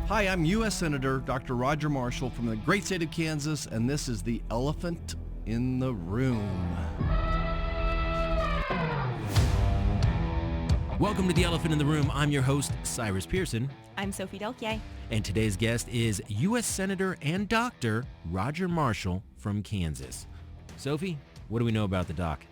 Hi, I'm U.S. Senator Dr. Roger Marshall from the great state of Kansas, and this is the Elephant in the Room. Welcome to the Elephant in the Room. I'm your host, Cyrus Pearson. I'm Sophie Delkier. And today's guest is U.S. Senator and Dr. Roger Marshall from Kansas. Sophie, what do we know about the doc?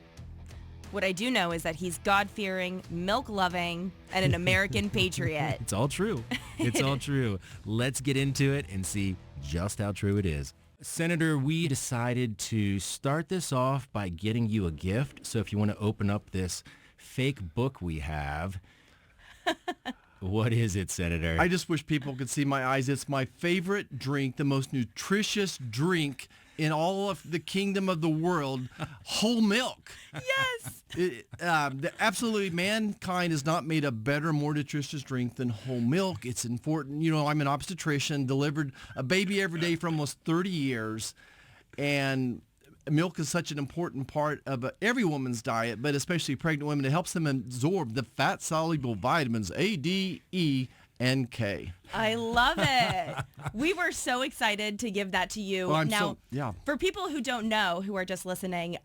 What I do know is that he's God-fearing, milk-loving, and an American patriot. It's all true. It's all true. Let's get into it and see just how true it is. Senator, we decided to start this off by getting you a gift. So if you want to open up this fake book we have, what is it, Senator? I just wish people could see my eyes. It's my favorite drink, the most nutritious drink in all of the kingdom of the world, whole milk. Yes. Absolutely, mankind has not made a better, more nutritious drink than whole milk. It's important. You know, I'm an obstetrician, delivered a baby every day for almost 30 years, and milk is such an important part of every woman's diet, but especially pregnant women. It helps them absorb the fat-soluble vitamins A, D, E, and K. I love it. We were so excited to give that to you. For people who don't know, who are just listening,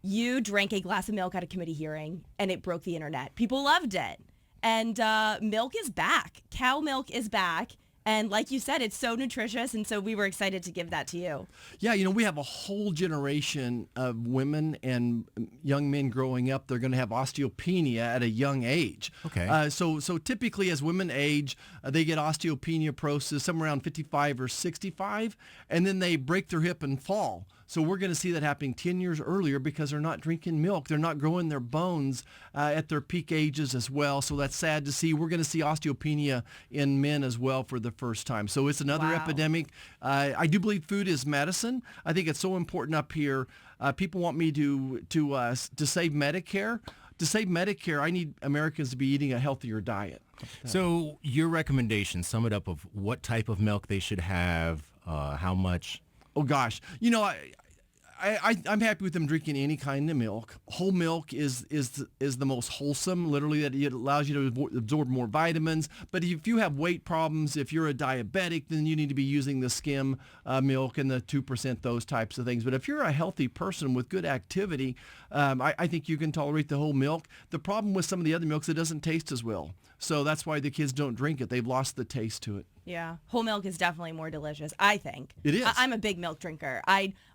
you drank a glass of milk at a committee hearing, and it broke the internet. People loved it. And milk is back. Cow milk is back. And like you said, it's so nutritious, and so we were excited to give that to you. Yeah, you know, we have a whole generation of women and young men growing up. They're going to have osteopenia at a young age. Okay. So typically as women age, they get osteopenia process somewhere around 55 or 65, and then they break their hip and fall. So we're going to see that happening 10 years earlier because they're not drinking milk. They're not growing their bones at their peak ages as well. So that's sad to see. We're going to see osteopenia in men as well for the first time. So it's another epidemic. I do believe food is medicine. I think it's so important up here. People want me to save Medicare. To save Medicare, I need Americans to be eating a healthier diet. So your recommendation, sum it up of what type of milk they should have, how much? Oh gosh, you know, I'm happy with them drinking any kind of milk. Whole milk is the most wholesome. Literally, that it allows you to absorb more vitamins. But if you have weight problems, if you're a diabetic, then you need to be using the skim milk and the 2%, those types of things. But if you're a healthy person with good activity, I think you can tolerate the whole milk. The problem with some of the other milks, it doesn't taste as well. So that's why the kids don't drink it. They've lost the taste to it. Yeah, whole milk is definitely more delicious, I think. It is. I'm a big milk drinker.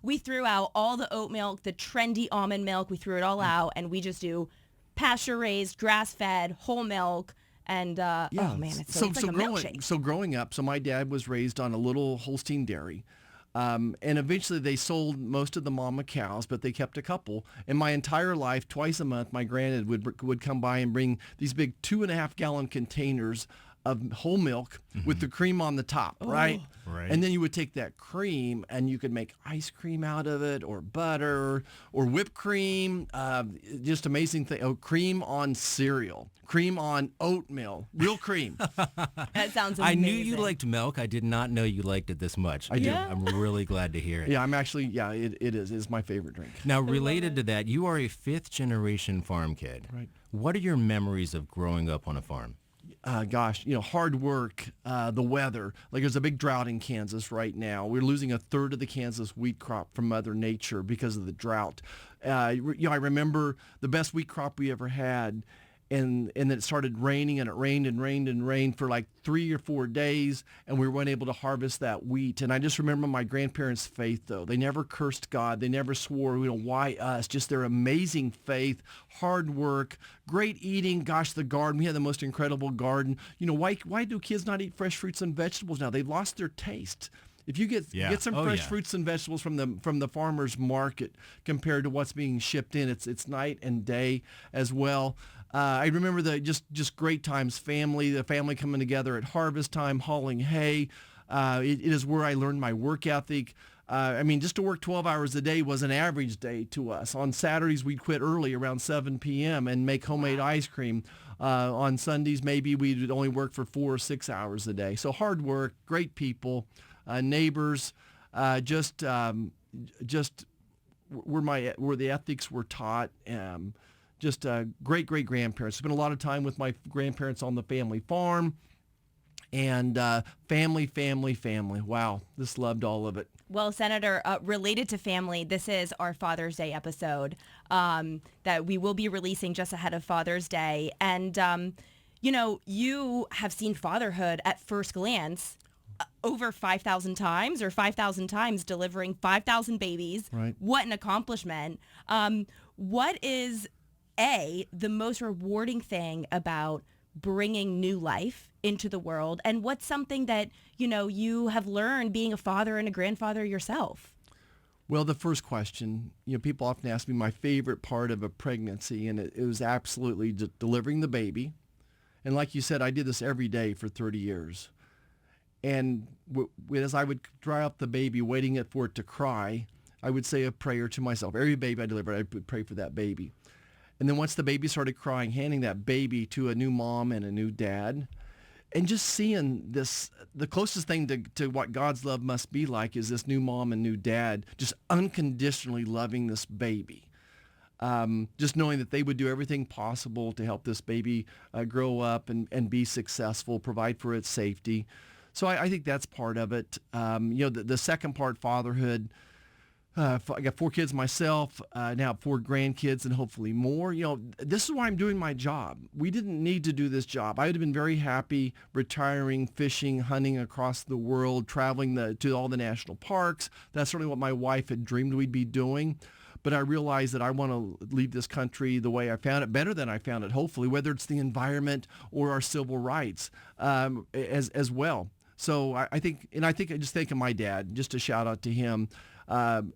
We threw out all the oat milk, the trendy almond milk. We threw it all out, and we just do pasture-raised, grass-fed, whole milk. And, oh, man, it's like a milkshake. So growing up, my dad was raised on a little Holstein dairy. And eventually they sold most of the mama cows, but they kept a couple. And my entire life, twice a month, my granddad would come by and bring these big 2.5-gallon containers of whole milk with the cream on the top, right? Right. And then you would take that cream and you could make ice cream out of it, or butter, or whipped cream. Just amazing thing. Oh, cream on cereal, cream on oatmeal, real cream. That sounds amazing. I knew you liked milk. I did not know you liked it this much. I do. I'm really glad to hear it. Yeah, I'm actually, it is. It's my favorite drink. Now, related to that, you are a fifth-generation farm kid. Right. What are your memories of growing up on a farm? Hard work, the weather. Like there's a big drought in Kansas right now. We're losing a third of the Kansas wheat crop from Mother Nature because of the drought. I remember the best wheat crop we ever had, and then it started raining, and it rained and rained and rained for like 3 or 4 days, and we weren't able to harvest that wheat. And I just remember my grandparents' faith, though. They never cursed God. They never swore, why us? Just their amazing faith, hard work, great eating. Gosh, the garden. We had the most incredible garden. You know, why do kids not eat fresh fruits and vegetables now? They've lost their taste. If you get some fresh fruits and vegetables from the farmer's market compared to what's being shipped in, it's night and day as well. I remember the just great times, the family coming together at harvest time, hauling hay. It is where I learned my work ethic. Just to work 12 hours a day was an average day to us. On Saturdays, we'd quit early around 7 p.m. and make homemade ice cream. On Sundays, maybe we'd only work for 4 or 6 hours a day. So hard work, great people, neighbors, where the ethics were taught. Great great grandparents. Spent a lot of time with my grandparents on the family farm. And family, family, family. Wow, just loved all of it. Well, Senator, related to family, this is our Father's Day episode that we will be releasing just ahead of Father's Day. And, you have seen fatherhood at first glance over 5,000 times or 5,000 times, delivering 5,000 babies. Right. What an accomplishment. What is, the most rewarding thing about bringing new life into the world, and what's something that you have learned being a father and a grandfather yourself? Well, the first question, people often ask me my favorite part of a pregnancy, and it was absolutely delivering the baby. And like you said, I did this every day for 30 years. And as I would dry up the baby, waiting for it to cry, I would say a prayer to myself. Every baby I delivered, I would pray for that baby. And then once the baby started crying, handing that baby to a new mom and a new dad, and just seeing this, the closest thing to what God's love must be like is this new mom and new dad just unconditionally loving this baby. Just knowing that they would do everything possible to help this baby grow up and be successful, provide for its safety. So I think that's part of it. The second part, fatherhood. I got 4 kids myself, now 4 grandkids and hopefully more. This is why I'm doing my job. We didn't need to do this job. I would have been very happy retiring, fishing, hunting across the world, traveling to all the national parks. That's certainly what my wife had dreamed we'd be doing. But I realized that I want to leave this country the way I found it, better than I found it, hopefully, whether it's the environment or our civil rights as well. So I just think of my dad, just a shout out to him. I'm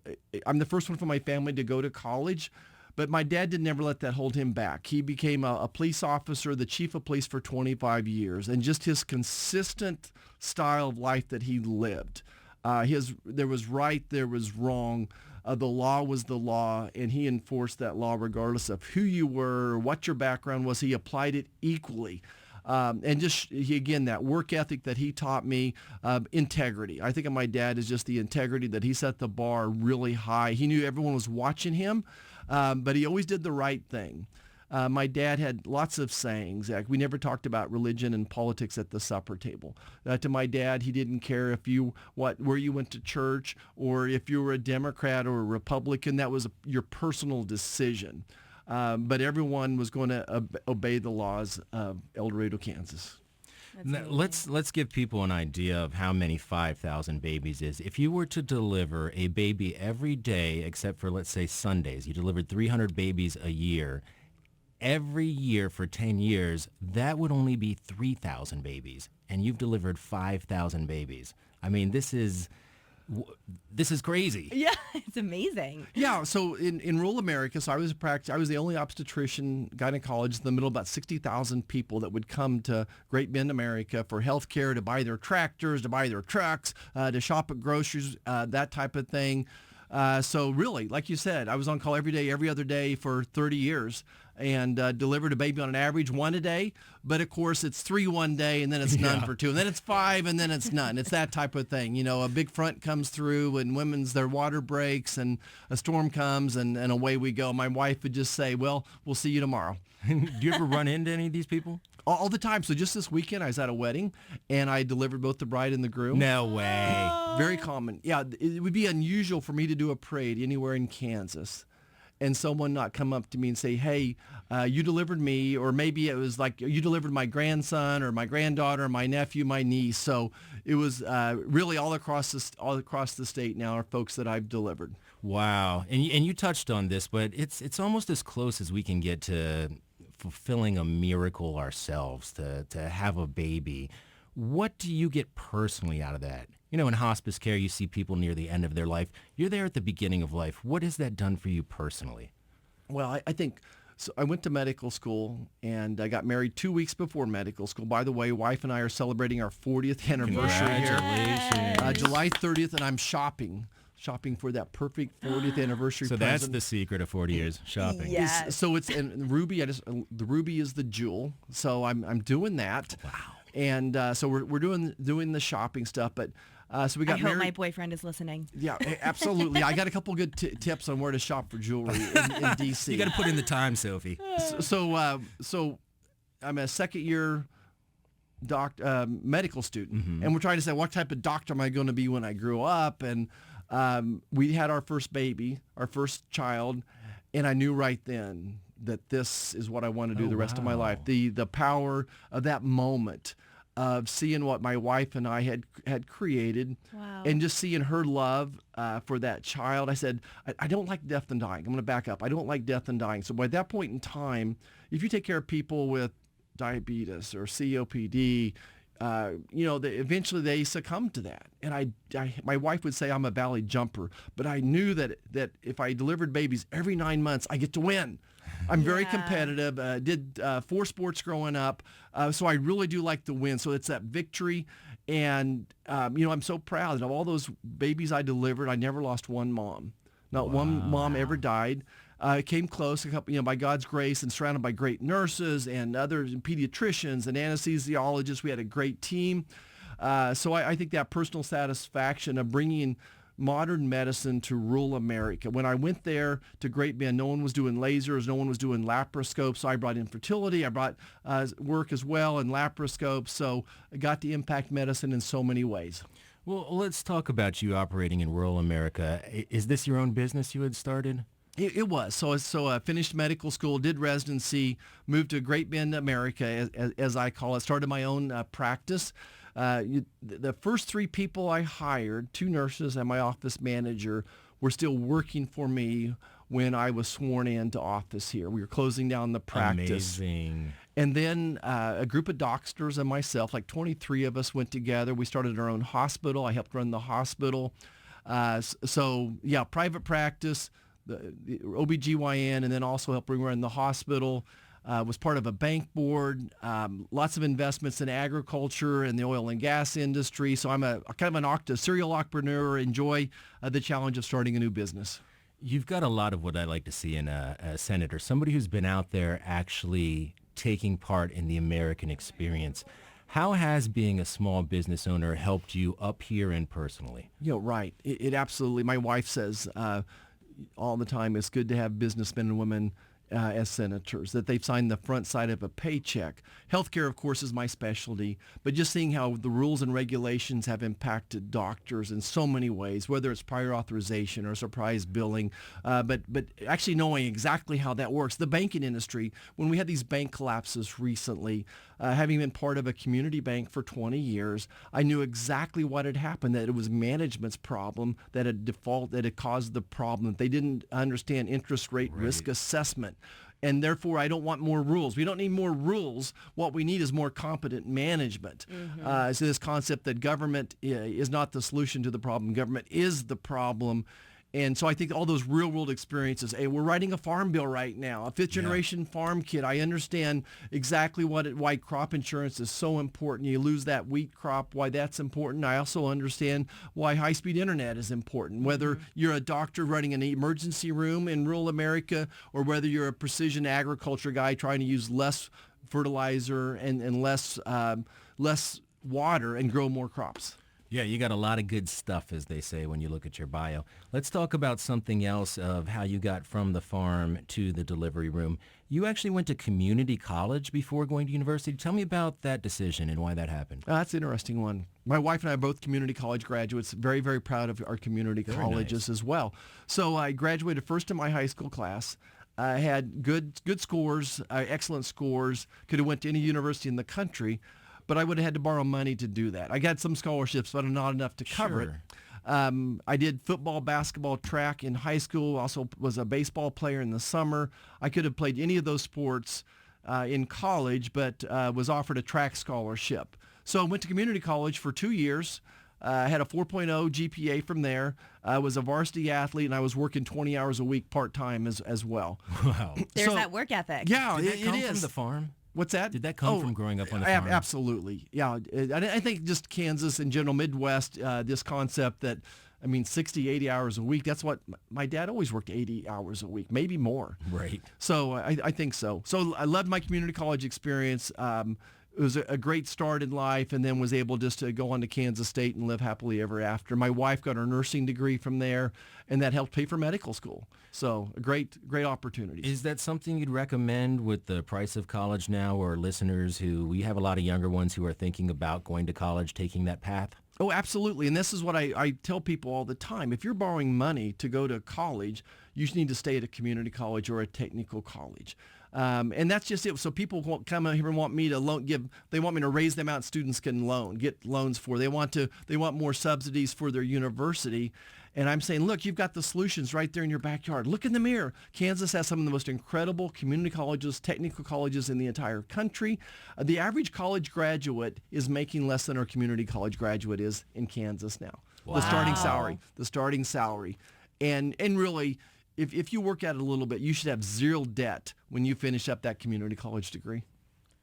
the first one from my family to go to college, but my dad did never let that hold him back. He became a police officer, the chief of police for 25 years, and just his consistent style of life that he lived. There was right, there was wrong. The law was the law, and he enforced that law regardless of who you were, what your background was. He applied it equally. And again, that work ethic that he taught me, integrity. I think of my dad as just the integrity that he set the bar really high. He knew everyone was watching him, but he always did the right thing. My dad had lots of sayings. We never talked about religion and politics at the supper table. To my dad, he didn't care where you went to church or if you were a Democrat or a Republican. That was your personal decision. But everyone was going to obey the laws of El Dorado, Kansas. Now, let's give people an idea of how many 5,000 babies is. If you were to deliver a baby every day except for, let's say, Sundays, you delivered 300 babies a year. Every year for 10 years, that would only be 3,000 babies, and you've delivered 5,000 babies. I mean, this is crazy. Yeah, it's amazing. Yeah, so in rural America, so I was the only obstetrician gynecologist in the middle of about 60,000 people that would come to Great Bend, America for health care, to buy their tractors, to buy their trucks, to shop at groceries, that type of thing. So really, like you said, I was on call every day, every other day for 30 years and delivered a baby on an average 1 a day. But of course, it's 3 one day and then it's none for 2. And then it's 5 and then it's none. It's that type of thing. A big front comes through and their water breaks and a storm comes and away we go. My wife would just say, well, we'll see you tomorrow. Do you ever run into any of these people? All the time. So just this weekend, I was at a wedding, and I delivered both the bride and the groom. No way. Very common. Yeah, it would be unusual for me to do a parade anywhere in Kansas and someone not come up to me and say, hey, you delivered me, or maybe it was like you delivered my grandson or my granddaughter, my nephew, my niece. So it was really all across the state now are folks that I've delivered. Wow. And you touched on this, but it's almost as close as we can get to fulfilling a miracle ourselves, to have a baby. What do you get personally out of that? In hospice care, you see people near the end of their life. You're there at the beginning of life. What has that done for you personally? Well, I think, so I went to medical school and I got married 2 weeks before medical school. By the way, wife and I are celebrating our 40th anniversary here. Congratulations. July 30th, and I'm shopping for that perfect 40th anniversary so present. That's the secret of 40 years, shopping. Yes. So it's and ruby. The ruby is the jewel. So I'm doing that. Wow. And so we're doing the shopping stuff. But so we got married. I hope my boyfriend is listening. Yeah, absolutely. I got a couple good tips on where to shop for jewelry in D.C. You got to put in the time, Sophie. So I'm a second year medical student, and we're trying to say, what type of doctor am I going to be when I grow up? And we had our first baby, our first child, and I knew right then that this is what I want to do the rest of my life. The power of that moment of seeing what my wife and I had created, and just seeing her love for that child. I said, I don't like death and dying. I'm going to back up. I don't like death and dying. So by that point in time, if you take care of people with diabetes or COPD, eventually they succumb to that. And my wife would say I'm a valley jumper, but I knew that if I delivered babies every 9 months, I get to win. I'm very competitive, did 4 sports growing up, so I really do like to win. So it's that victory, and I'm so proud that of all those babies I delivered, I never lost one mom. Not one mom ever died. Came close, by God's grace, and surrounded by great nurses and other pediatricians and anesthesiologists. We had a great team. So I think that personal satisfaction of bringing modern medicine to rural America. When I went there to Great Bend, no one was doing lasers, no one was doing laparoscopes. So I brought infertility, I brought work as well in laparoscopes. So I got to impact medicine in so many ways. Well, let's talk about you operating in rural America. Is this your own business you had started? It was. So I finished medical school, did residency, moved to Great Bend, America, as I call it, started my own practice. The first 3 people I hired, 2 nurses and my office manager, were still working for me when I was sworn into office here. We were closing down the practice. Amazing. And then a group of doctors and myself, like 23 of us, went together. We started our own hospital. I helped run the hospital. Private practice, the OBGYN, and then also helped run the hospital. Was part of a bank board, lots of investments in agriculture and the oil and gas industry. So I'm a kind of a serial entrepreneur, enjoy the challenge of starting a new business. You've got a lot of what I like to see in a senator, somebody who's been out there actually taking part in the American experience. How has being a small business owner helped you up here and personally? Right. It absolutely, my wife says all the time, it's good to have businessmen and women as senators, that they've signed the front side of a paycheck. Healthcare, of course, is my specialty, but just seeing how the rules and regulations have impacted doctors in so many ways, whether it's prior authorization or surprise billing, but actually knowing exactly how that works. The banking industry, when we had these bank collapses recently, having been part of a community bank for 20 years, I knew exactly what had happened, that it was management's problem that had caused the problem. They didn't understand interest rate risk assessment. And therefore, I don't want more rules. We don't need more rules. What we need is more competent management. So this concept that government is not the solution to the problem. Government is the problem. And so I think all those real-world experiences, hey, we're writing a farm bill right now, a fifth-generation farm kid. I understand exactly why crop insurance is so important. You lose that wheat crop, why that's important. I also understand why high-speed internet is important, whether you're a doctor running an emergency room in rural America or whether you're a precision agriculture guy trying to use less fertilizer and less water and grow more crops. Yeah, you got a lot of good stuff, as they say, when you look at your bio. Let's talk about something else of how you got from the farm to the delivery room. You actually went to community college before going to university. Tell me about that decision and why that happened. That's an interesting one. My wife and I are both community college graduates, very, very proud of our community colleges as well. So I graduated first in my high school class. I had good scores, excellent scores, could have went to any university in the country, but I would have had to borrow money to do that. I got some scholarships, but not enough to cover it. I did football, basketball, track in high school, also was a baseball player in the summer. I could have played any of those sports in college, but was offered a track scholarship. So I went to community college for 2 years. I had a 4.0 GPA from there. I was a varsity athlete, and I was working 20 hours a week part-time as well. Wow. There's that work ethic. Yeah, Did that come it is. From the farm? What's that? Did that come from growing up on the farm? Absolutely. Yeah. I think just Kansas in general, Midwest, this concept that, 60, 80 hours a week, that's what my dad always worked 80 hours a week, maybe more. Right. So I think so. So I loved my community college experience. it was a great start in life, and then was able just to go on to Kansas State and live happily ever after. My wife got her nursing degree from there, and that helped pay for medical school. So a great opportunity. Is that something you'd recommend with the price of college now, or listeners who, we have a lot of younger ones who are thinking about going to college, taking that path? Oh, absolutely. And this is what I tell people all the time. If you're borrowing money to go to college, you need to stay at a community college or a technical college. And that's just it. So people won't come out here and want me to they want me to raise the amount students can get loans for. They want more subsidies for their university. And I'm saying, look, you've got the solutions right there in your backyard. Look in the mirror. Kansas has some of the most incredible community colleges, technical colleges in the entire country. The average college graduate is making less than our community college graduate is in Kansas now. Wow. The starting salary. And really, if you work at it a little bit, you should have zero debt when you finish up that community college degree.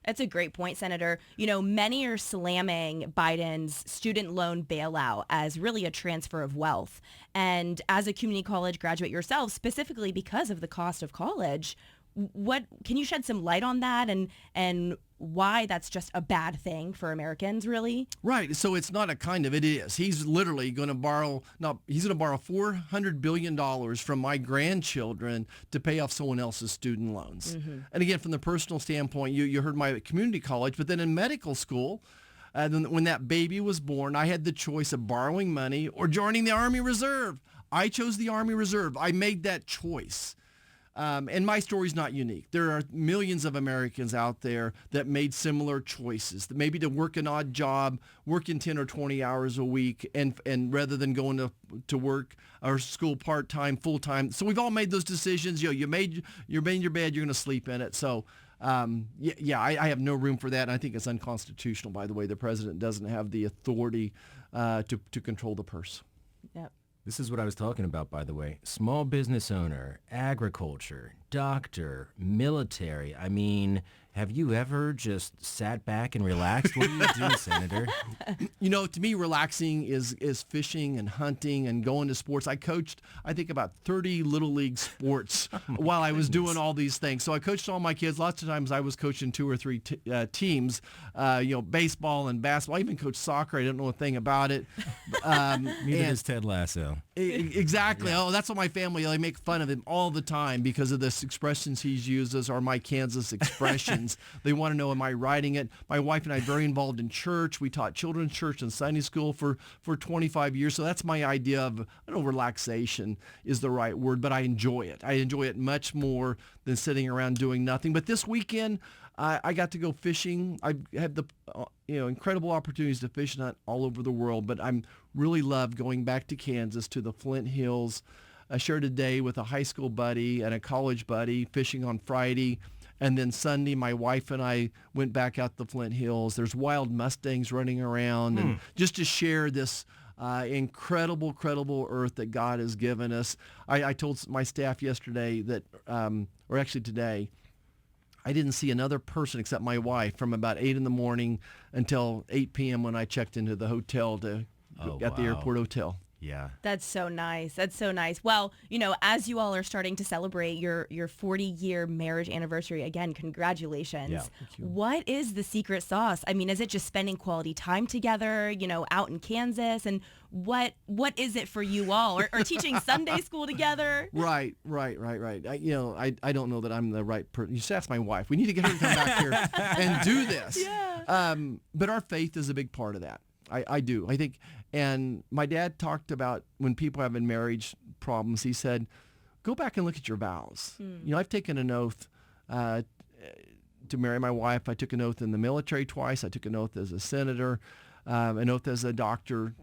That's a great point, Senator. Many are slamming Biden's student loan bailout as really a transfer of wealth. And as a community college graduate yourself, specifically because of the cost of college, what can you shed some light on that and why that's just a bad thing for Americans, really? Right. So it's not a kind of, it is. He's literally going to borrow $400 billion from my grandchildren to pay off someone else's student loans. Mm-hmm. And again, from the personal standpoint, you heard my community college, but then in medical school, when that baby was born, I had the choice of borrowing money or joining the Army Reserve. I chose the Army Reserve. I made that choice. And my story's not unique. There are millions of Americans out there that made similar choices, that maybe to work an odd job, working 10 or 20 hours a week, and rather than going to work or school part-time, full-time. So we've all made those decisions. You made your bed, you're going to sleep in it. So I have no room for that. And I think it's unconstitutional, by the way. The president doesn't have the authority to control the purse. Yep. This is what I was talking about, by the way. Small business owner, agriculture, doctor, military. I mean, have you ever just sat back and relaxed? What do you do, Senator? To me, relaxing is fishing and hunting and going to sports. I coached, I think, about 30 Little League sports while I was doing all these things. So I coached all my kids. Lots of times I was coaching 2 or 3 teams, baseball and basketball. I even coached soccer. I didn't know a thing about it. Neither does Ted Lasso. Exactly. Yeah. Oh, that's what my family, they make fun of him all the time because of the expressions he uses are my Kansas expressions. They want to know, am I writing it? My wife and I are very involved in church. We taught children's church and Sunday school for 25 years. So that's my idea of, I don't know, relaxation is the right word, but I enjoy it. I enjoy it much more than sitting around doing nothing. But this weekend, I got to go fishing. I had the incredible opportunities to fish and hunt all over the world, but I'm really love going back to Kansas to the Flint Hills. I shared a day with a high school buddy and a college buddy fishing on Friday. And then Sunday, my wife and I went back out the Flint Hills. There's wild Mustangs running around. And just to share this incredible earth that God has given us. I told my staff yesterday that, or actually today, I didn't see another person except my wife from about 8 in the morning until 8 p.m. when I checked into the hotel at the airport hotel. Yeah. That's so nice. That's so nice. Well, as you all are starting to celebrate your 40-year marriage anniversary, again, congratulations. Yeah. What is the secret sauce? I mean, is it just spending quality time together, out in Kansas? And what is it for you all? Or teaching Sunday school together? Right. I don't know that I'm the right person. You should ask my wife. We need to get her to come back here and do this. Yeah. But our faith is a big part of that. I do. I think, and my dad talked about when people have marriage problems, he said, go back and look at your vows. I've taken an oath to marry my wife. I took an oath in the military twice. I took an oath as a senator, an oath as a doctor.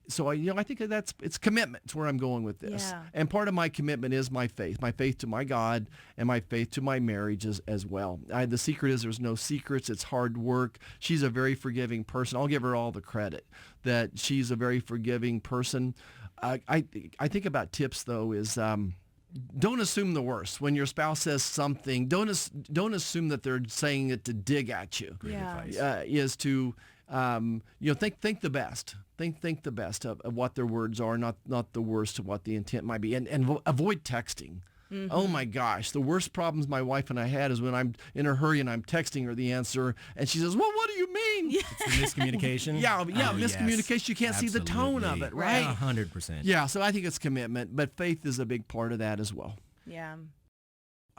So I think it's commitment. It's where I'm going with this. Yeah. And part of my commitment is my faith to my God and my faith to my marriage as well. The secret is there's no secrets. It's hard work. She's a very forgiving person. I'll give her all the credit that she's a very forgiving person. I think about tips though is don't assume the worst. When your spouse says something, don't assume that they're saying it to dig at you. Great advice. Is to think the best. Think the best of what their words are, not the worst of what the intent might be, and avoid texting. Mm-hmm. Oh my gosh, the worst problems my wife and I had is when I'm in a hurry and I'm texting her the answer and she says, well, what do you mean? It's the miscommunication? Yeah, Oh, miscommunication. yes. You can't see the tone of it, right? 100%. Yeah, so I think it's commitment, but faith is a big part of that as well. Yeah.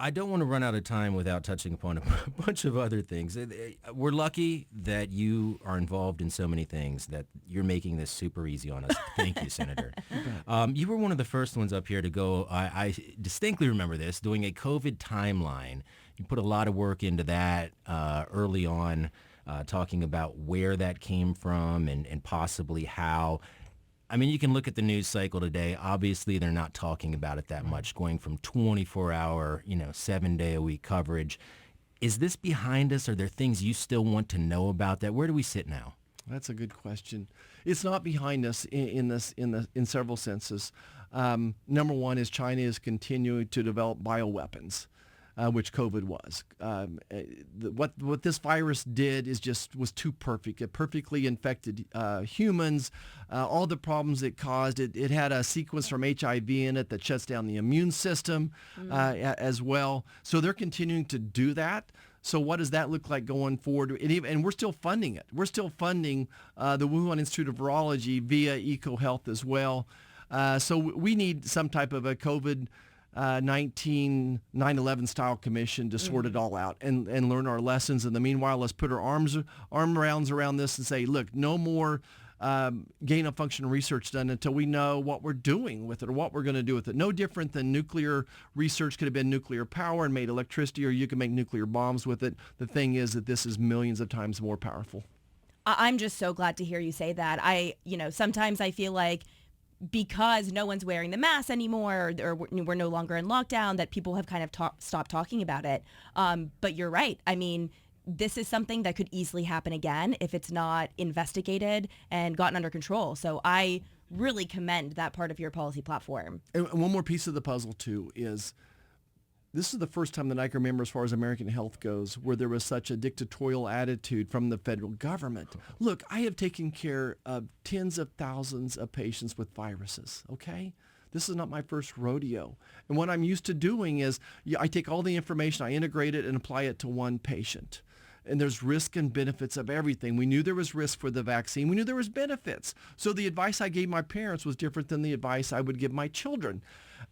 I don't want to run out of time without touching upon a bunch of other things. We're lucky that you are involved in so many things that you're making this super easy on us. Thank you, Senator. You were one of the first ones up here to go, I distinctly remember this, doing a COVID timeline. You put a lot of work into that early on, talking about where that came from and possibly how. I mean, you can look at the news cycle today. Obviously, they're not talking about it that much, going from 24-hour, 7-day-a-week coverage. Is this behind us? Are there things you still want to know about that? Where do we sit now? That's a good question. It's not behind us in several senses. Number one is China is continuing to develop bioweapons, which COVID was. What this virus did was too perfect. It perfectly infected humans. All the problems it caused, it had a sequence from HIV in it that shuts down the immune system as well. So they're continuing to do that. So what does that look like going forward? And we're still funding it. We're still funding the Wuhan Institute of Virology via EcoHealth as well. So we need some type of a COVID 9/11 style commission to sort it all out and learn our lessons. In the meanwhile, let's put our arm around this and say, look, no more gain of function research done until we know what we're doing with it or what we're going to do with it. No different than nuclear research could have been nuclear power and made electricity, or you can make nuclear bombs with it. The thing is that this is millions of times more powerful. I'm just so glad to hear you say that. Sometimes I feel like because no one's wearing the mask anymore or we're no longer in lockdown, that people have kind of stopped talking about it. But you're right. I mean, this is something that could easily happen again if it's not investigated and gotten under control. So I really commend that part of your policy platform. And one more piece of the puzzle, too, is this is the first time that I can remember as far as American health goes where there was such a dictatorial attitude from the federal government. Look, I have taken care of tens of thousands of patients with viruses, okay? This is not my first rodeo. And what I'm used to doing is I take all the information, I integrate it and apply it to one patient. And there's risk and benefits of everything. We knew there was risk for the vaccine. We knew there was benefits. So the advice I gave my parents was different than the advice I would give my children.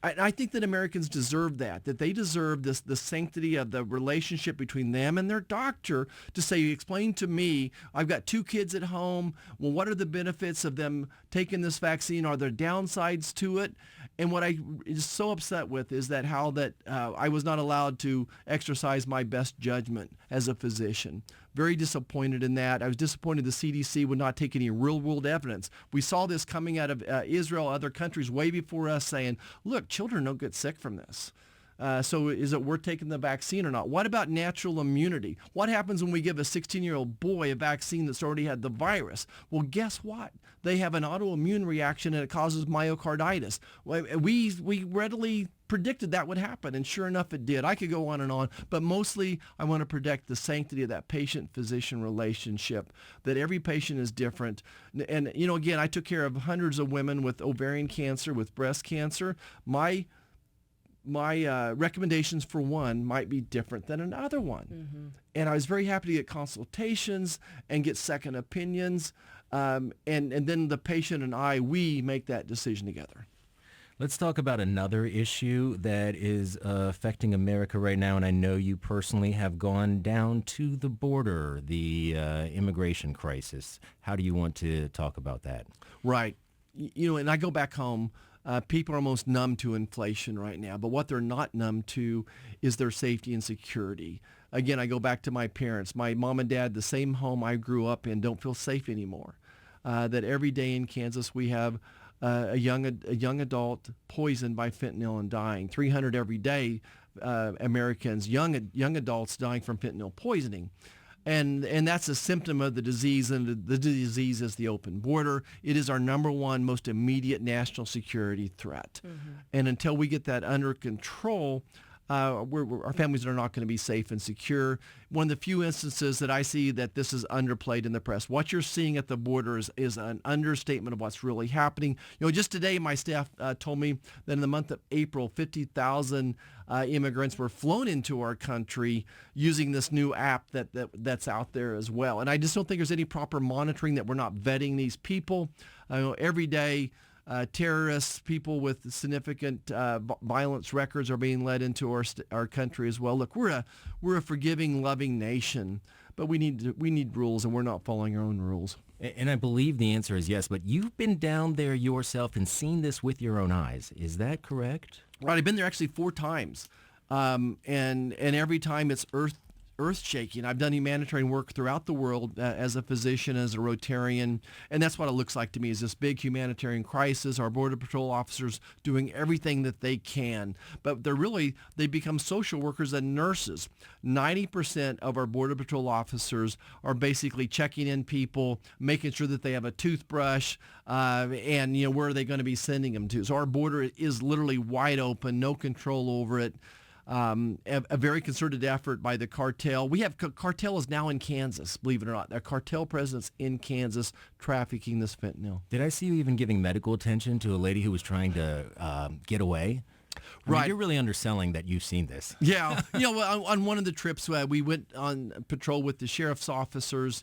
I think that Americans deserve that they deserve the sanctity of the relationship between them and their doctor to say, explain to me, I've got 2 kids at home. Well, what are the benefits of them taking this vaccine? Are there downsides to it? And what I is so upset with is that I was not allowed to exercise my best judgment as a physician. Very disappointed in that. I was disappointed the CDC would not take any real-world evidence. We saw this coming out of Israel, other countries way before us saying, look, children don't get sick from this. So is it worth taking the vaccine or not? What about natural immunity? What happens when we give a 16-year-old boy a vaccine that's already had the virus? Well, guess what? They have an autoimmune reaction and it causes myocarditis. We readily predicted that would happen, and sure enough, it did. I could go on, but mostly I want to protect the sanctity of that patient-physician relationship, that every patient is different. And, again, I took care of hundreds of women with ovarian cancer, with breast cancer. My recommendations for one might be different than another one. Mm-hmm. And I was very happy to get consultations and get second opinions. And then the patient and we make that decision together. Let's talk about another issue that is affecting America right now, and I know you personally have gone down to the border, the immigration crisis. How do you want to talk about that? Right. And I go back home. People are almost numb to inflation right now, but what they're not numb to is their safety and security. Again, I go back to my parents. My mom and dad, the same home I grew up in, don't feel safe anymore. That every day in Kansas we have a young adult poisoned by fentanyl and dying. 300 every day Americans, young adults dying from fentanyl poisoning. And that's a symptom of the disease, and the disease is the open border. It is our number one most immediate national security threat. Mm-hmm. And until we get that under control, our families are not going to be safe and secure. One of the few instances that I see that this is underplayed in the press. What you're seeing at the border is an understatement of what's really happening. Just today, my staff told me that in the month of April, 50,000 immigrants were flown into our country using this new app that's out there as well. And I just don't think there's any proper monitoring, that we're not vetting these people. Every day, terrorists, people with significant violence records are being led into our country as well. Look, we're a forgiving, loving nation, but we need rules, and we're not following our own rules. And I believe the answer is yes, but you've been down there yourself and seen this with your own eyes. Is that correct? Right, I've been there actually 4 times, and every time it's earth-shaking. I've done humanitarian work throughout the world as a physician, as a Rotarian, and that's what it looks like to me, is this big humanitarian crisis. Our Border Patrol officers doing everything that they can, but they become social workers and nurses. 90% of our Border Patrol officers are basically checking in people, making sure that they have a toothbrush, and where are they going to be sending them to. So our border is literally wide open, no control over it. A very concerted effort by the cartel. We have cartel is now in Kansas, believe it or not. A cartel presence in Kansas trafficking this fentanyl. Did I see you even giving medical attention to a lady who was trying to get away? Right. You're really underselling that you've seen this. Yeah. On one of the trips, we went on patrol with the sheriff's officers,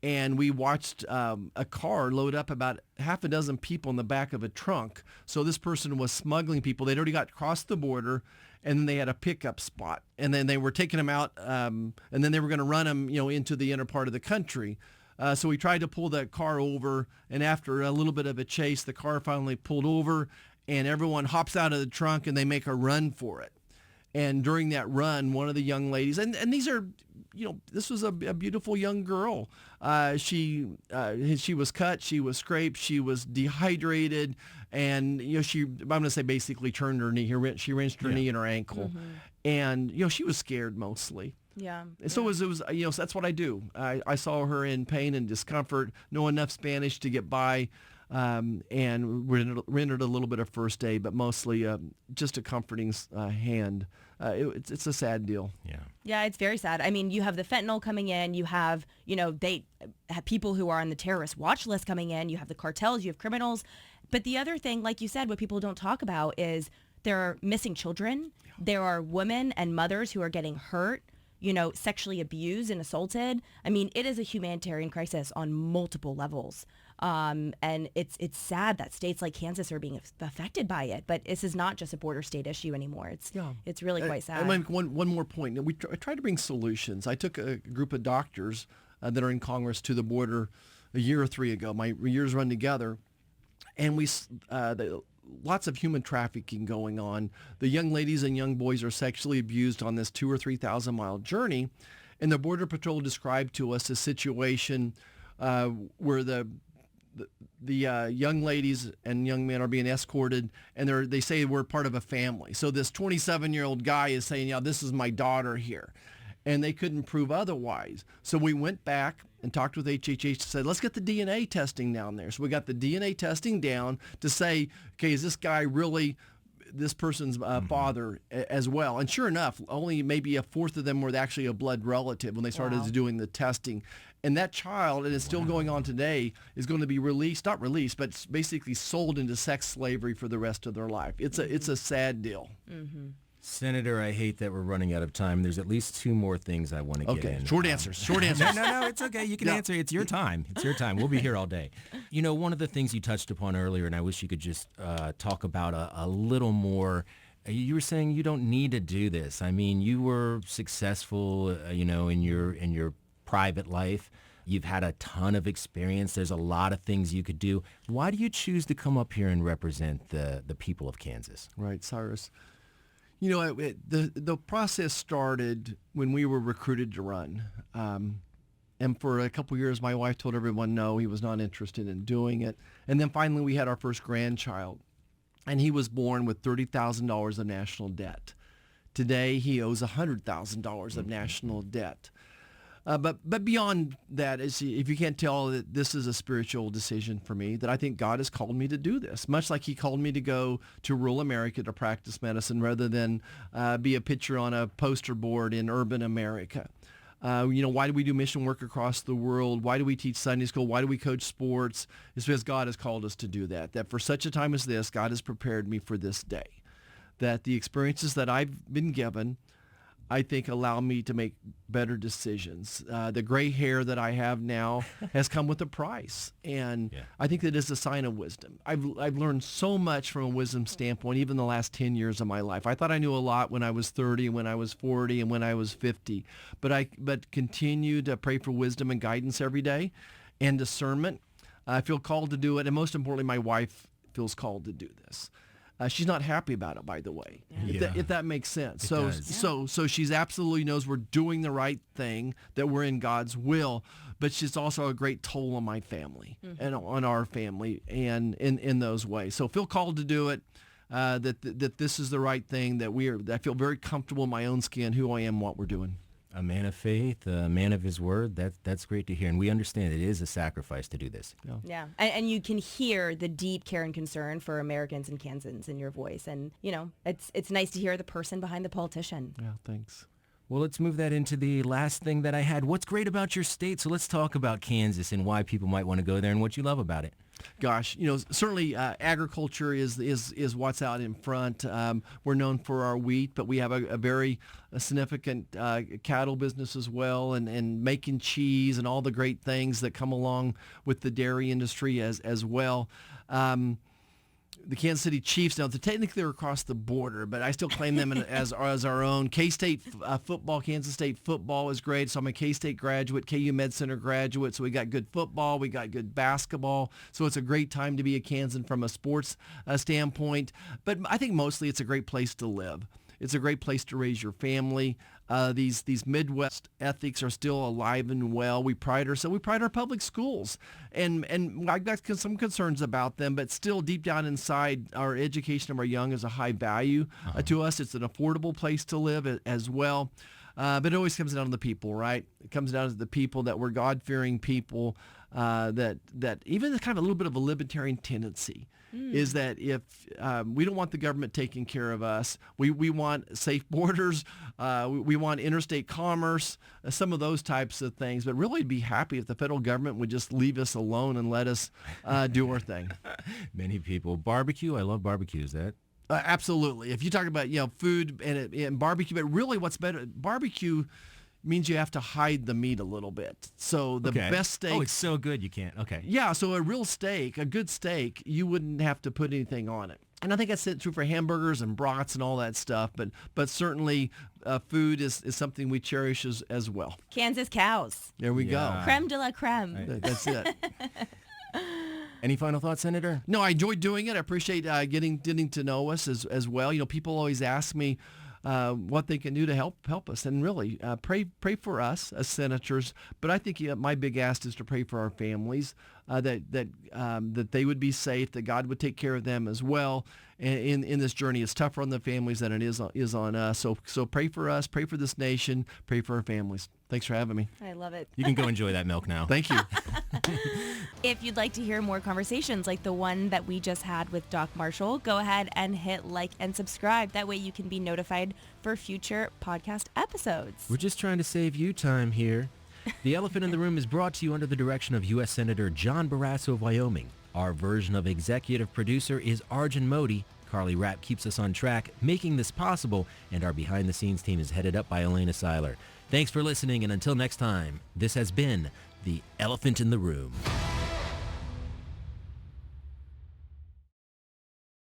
and we watched a car load up about half a dozen people in the back of a trunk. So this person was smuggling people. They'd already got across the border, and then they had a pickup spot, and then they were taking them out, and then they were going to run them, into the inner part of the country. So we tried to pull that car over, and after a little bit of a chase, the car finally pulled over, and everyone hops out of the trunk, and they make a run for it. And during that run, one of the young ladies, and these are, this was a beautiful young girl. She was cut, she was scraped, she was dehydrated, and I'm going to say basically turned her knee. She wrenched her knee and her ankle, and she was scared mostly. Yeah. And so it was so that's what I do. I saw her in pain and discomfort, know enough Spanish to get by. And rendered a little bit of first aid, but mostly just a comforting hand. It's a sad deal. Yeah, it's very sad. I mean, you have the fentanyl coming in. You have, they have people who are on the terrorist watch list coming in. You have the cartels. You have criminals. But the other thing, like you said, what people don't talk about is there are missing children. Yeah. There are women and mothers who are getting hurt, sexually abused and assaulted. I mean, it is a humanitarian crisis on multiple levels. And it's sad that states like Kansas are being affected by it, but this is not just a border state issue anymore. It's really quite sad. And one more point. I tried to bring solutions. I took a group of doctors that are in Congress to the border a year or 3 ago. My years run together, and lots of human trafficking going on. The young ladies and young boys are sexually abused on this 2,000 or 3,000 mile journey, and the Border Patrol described to us a situation where the young ladies and young men are being escorted, and they say we're part of a family. So this 27-year-old guy is saying, this is my daughter here. And they couldn't prove otherwise. So we went back and talked with HHH and said, let's get the DNA testing down there. So we got the DNA testing down to say, okay, is this guy really this person's father as well? And sure enough, only maybe a fourth of them were actually a blood relative when they started doing the testing. And that child, and it's still going on today, is going to be not released, but basically sold into sex slavery for the rest of their life. It's a sad deal. Mm-hmm. Senator, I hate that we're running out of time. There's at least 2 more things I want to get in. Okay, short answers. No, it's okay. You can answer. It's your time. We'll be here all day. One of the things you touched upon earlier, and I wish you could just talk about a little more. You were saying you don't need to do this. I mean, you were successful, in your private life. You've had a ton of experience. There's a lot of things you could do. Why do you choose to come up here and represent the people of Kansas? Right, Cyrus. The process started when we were recruited to run. And for a couple years, my wife told everyone no, he was not interested in doing it. And then finally, we had our first grandchild. And he was born with $30,000 of national debt. Today, he owes $100,000 of national debt. But beyond that, if you can't tell that this is a spiritual decision for me, that I think God has called me to do this, much like he called me to go to rural America to practice medicine rather than be a picture on a poster board in urban America. Why do we do mission work across the world? Why do we teach Sunday school? Why do we coach sports? It's because God has called us to do that. That for such a time as this, God has prepared me for this day. That the experiences that I've been given, I think, allow me to make better decisions. The gray hair that I have now has come with a price, and I think that is a sign of wisdom. I've learned so much from a wisdom standpoint, even the last 10 years of my life. I thought I knew a lot when I was 30, when I was 40, and when I was 50, but continue to pray for wisdom and guidance every day, and discernment. I feel called to do it, and most importantly, my wife feels called to do this. She's not happy about it, by the way, if that makes sense. So she's absolutely knows we're doing the right thing, that we're in God's will, but she's also a great toll on my family and on our family and in those ways. So feel called to do it, that this is the right thing, that I feel very comfortable in my own skin, who I am, what we're doing. A man of faith, a man of his word. That's great to hear. And we understand it is a sacrifice to do this. Yeah. And you can hear the deep care and concern for Americans and Kansans in your voice. And, it's nice to hear the person behind the politician. Yeah, thanks. Well, let's move that into the last thing that I had. What's great about your state? So let's talk about Kansas and why people might want to go there and what you love about it. Gosh, certainly agriculture is what's out in front. We're known for our wheat, but we have a very significant cattle business as well, and making cheese and all the great things that come along with the dairy industry as well. The Kansas City Chiefs, now technically they're across the border, but I still claim them as our own. K-State football, Kansas State football is great. So I'm a K-State graduate, KU Med Center graduate. So we got good football, we got good basketball. So it's a great time to be a Kansan from a sports standpoint. But I think mostly it's a great place to live. It's a great place to raise your family. These Midwest ethics are still alive and well. We pride our public schools, and I've got some concerns about them, but still deep down inside, our education of our young is a high value to us. It's an affordable place to live as well. But it always comes down to the people, right? It comes down to the people, that we're God-fearing people, that even kind of a little bit of a libertarian tendency is that if we don't want the government taking care of us, we want safe borders, we want interstate commerce, some of those types of things. But really be happy if the federal government would just leave us alone and let us do our thing. Many people. Barbecue, I love barbecue. Is that? Absolutely. If you talk about food and barbecue, but really what's better, barbecue means you have to hide the meat a little bit. So the best steak. Oh, it's so good you can't. Okay. Yeah, so a real steak, a good steak, you wouldn't have to put anything on it. And I think that's true for hamburgers and brats and all that stuff. But certainly food is something we cherish as well. Kansas cows. There we go. Creme de la creme. That's it. Any final thoughts, Senator? No, I enjoyed doing it. I appreciate getting to know us as well. People always ask me what they can do to help us, and really pray for us as senators. But I think my big ask is to pray for our families, that they would be safe, that God would take care of them as well. In this journey, it's tougher on the families than it is on us. So pray for us, pray for this nation, pray for our families. Thanks for having me. I love it. You can go enjoy that milk now. Thank you. If you'd like to hear more conversations like the one that we just had with Doc Marshall, go ahead and hit like and subscribe. That way you can be notified for future podcast episodes. We're just trying to save you time here. The Elephant in the Room is brought to you under the direction of U.S. Senator John Barrasso of Wyoming. Our version of executive producer is Arjun Modi. Carly Rapp keeps us on track, making this possible, and our behind-the-scenes team is headed up by Elena Seiler. Thanks for listening, and until next time, this has been The Elephant in the Room.